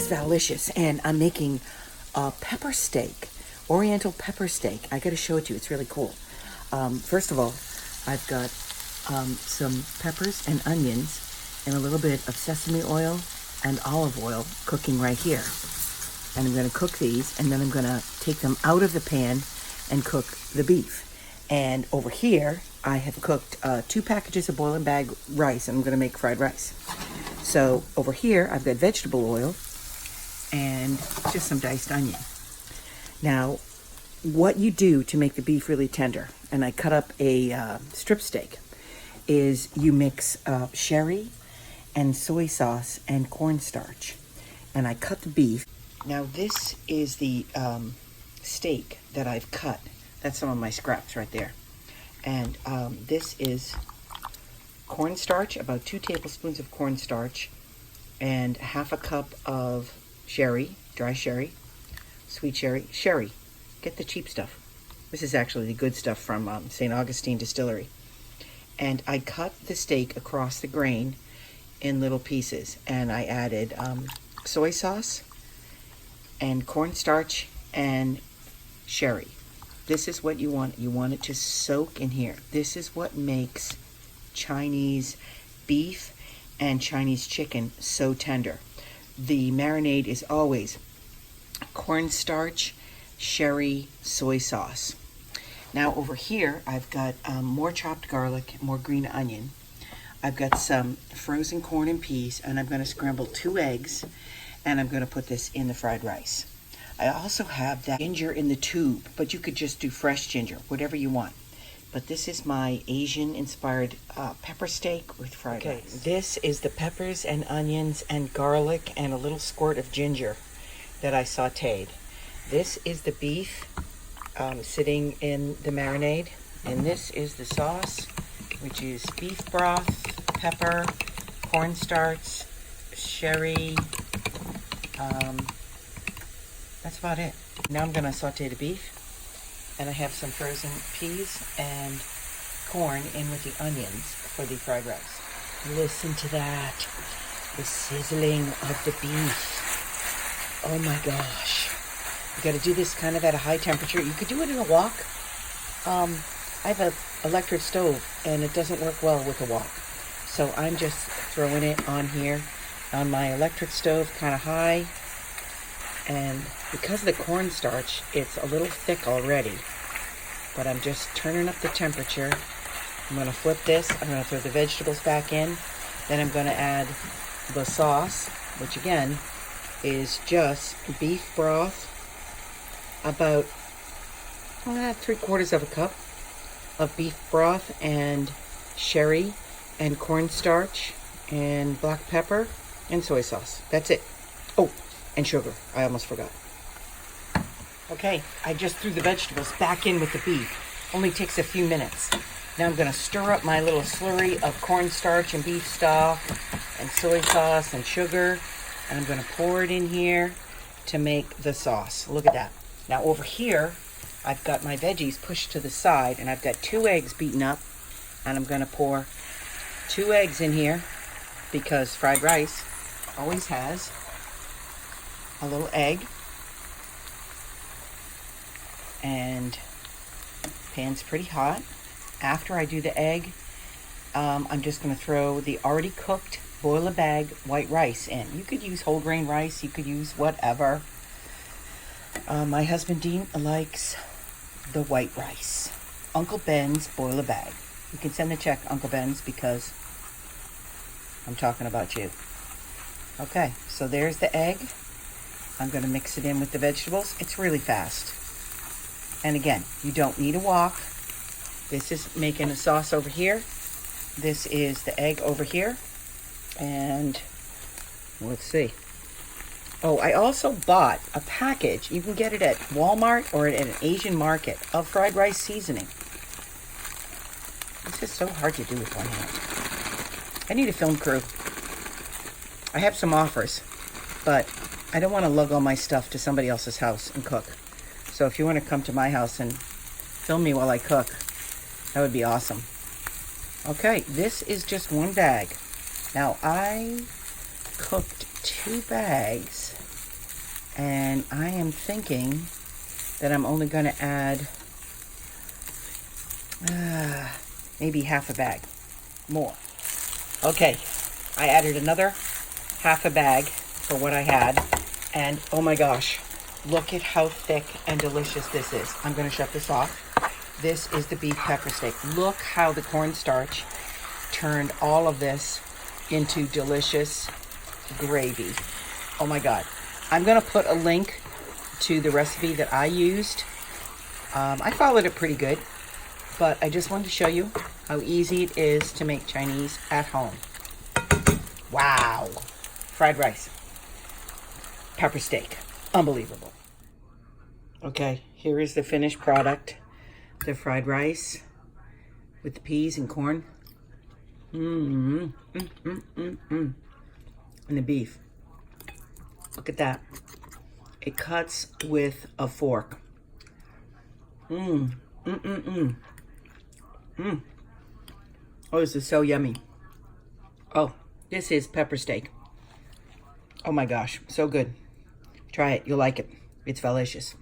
delicious, and I'm making a pepper steak, Oriental pepper steak. I got to show it to you. It's really cool. First of all, I've got some peppers and onions and a little bit of sesame oil and olive oil cooking right here. And I'm going to cook these, and then I'm going to take them out of the pan and cook the beef. And over here, I have cooked 2 packages of boil and bag rice, and I'm going to make fried rice. So over here, I've got vegetable oil and just some diced onion. Now, what you do to make the beef really tender, and I cut up a strip steak, is you mix sherry and soy sauce and cornstarch. And I cut the beef. Now this is the steak that I've cut. That's some of my scraps right there. And this is cornstarch, about 2 tablespoons of cornstarch, and half a cup of sherry, dry sherry, sweet sherry. Sherry, get the cheap stuff. This is actually the good stuff from St. Augustine Distillery. And I cut the steak across the grain in little pieces, and I added soy sauce and cornstarch and sherry. This is what you want. You want it to soak in here. This is what makes Chinese beef and Chinese chicken so tender. The marinade is always cornstarch, sherry, soy sauce. Now over here, I've got more chopped garlic, more green onion. I've got some frozen corn and peas, and I'm going to scramble 2 eggs, and I'm going to put this in the fried rice. I also have that ginger in the tube, but you could just do fresh ginger, whatever you want. But this is my Asian-inspired pepper steak with fried rice. This is the peppers and onions and garlic and a little squirt of ginger that I sautéed. This is the beef sitting in the marinade, and this is the sauce, which is beef broth, pepper, cornstarch, sherry. That's about it. Now I'm going to saute the beef, and I have some frozen peas and corn in with the onions for the fried rice. Listen to that, the sizzling of the beef. Oh my gosh. You got to do this kind of at a high temperature. You could do it in a wok. I have an electric stove, and it doesn't work well with a wok. So I'm just throwing it on here on my electric stove, kind of high. And because of the cornstarch, it's a little thick already. But I'm just turning up the temperature. I'm going to flip this. I'm going to throw the vegetables back in. Then I'm going to add the sauce, which again is just beef broth, about 3/4 of a cup of beef broth and sherry and cornstarch and black pepper and soy sauce. That's it. Oh, and sugar. I almost forgot. Okay, I just threw the vegetables back in with the beef. Only takes a few minutes. Now I'm going to stir up my little slurry of cornstarch and beef stock and soy sauce and sugar, and I'm going to pour it in here to make the sauce. Look at that. Now over here, I've got my veggies pushed to the side, and I've got 2 eggs beaten up, and I'm going to pour 2 eggs in here because fried rice always has a little egg. And pan's pretty hot. After I do the egg, I'm just going to throw the already cooked boil a bag white rice in. You could use whole grain rice, you could use whatever. My husband Dean likes the white rice. Uncle Ben's boil a bag. You can send the check, Uncle Ben's, because I'm talking about you. Okay, so there's the egg. I'm going to mix it in with the vegetables. It's really fast. And again, you don't need a wok. This is making a sauce over here. This is the egg over here. And let's see. Oh, I also bought a package. You can get it at Walmart or at an Asian market of fried rice seasoning. This is so hard to do with one hand. I need a film crew. I have some offers, but I don't want to lug all my stuff to somebody else's house and cook. So if you want to come to my house and film me while I cook, that would be awesome. Okay, this is just 1 bag. Now I cooked 2 bags And I am thinking that I'm only going to add maybe half a bag more. Okay, I added another half a bag for what I had. And oh my gosh, look at how thick and delicious this is. I'm going to shut this off. This is the beef pepper steak. Look how the cornstarch turned all of this into delicious gravy. Oh my God. I'm going to put a link to the recipe that I used. I followed it pretty good, but I just wanted to show you how easy it is to make Chinese at home. Wow. Fried rice. Pepper steak. Unbelievable. Okay, here is the finished product. The fried rice with the peas and corn. And the beef. Look at that. It cuts with a fork. Oh, this is so yummy. Oh, this is pepper steak. Oh my gosh, so good. Try it, you'll like it. It's delicious.